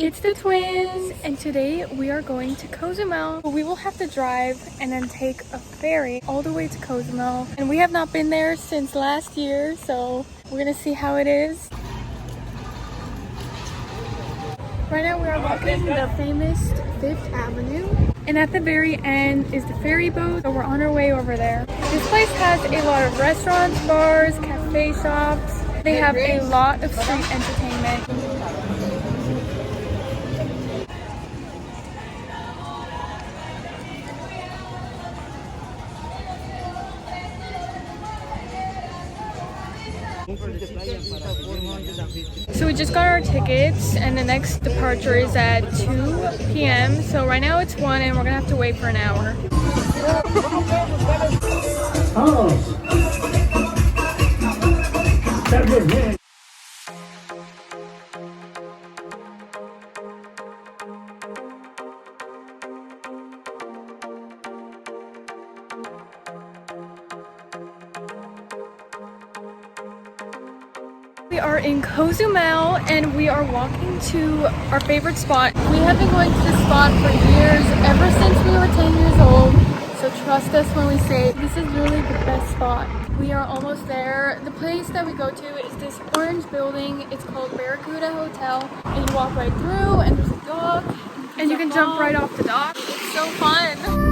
It's the twins, and today we are going to Cozumel. We will have to drive and then take a ferry all the way to Cozumel. And we have not been there since last year, so we're gonna see how it is. Right now we are walking the famous 5th Avenue. And at the very end is the ferry boat, so we're on our way over there. This place has a lot of restaurants, bars, cafe shops. They have a lot of street entertainment. So we just got our tickets and the next departure is at 2 p.m. So right now it's 1 and we're gonna have to wait for an hour. We are in Cozumel and we are walking to our favorite spot. We have been going to this spot for years, ever since we were 10 years old. So trust us when we say this is really the best spot. We are almost there. The place that we go to is this orange building. It's called Barracuda Hotel. And you walk right through and there's a dock. And you can jump right off the dock. It's so fun.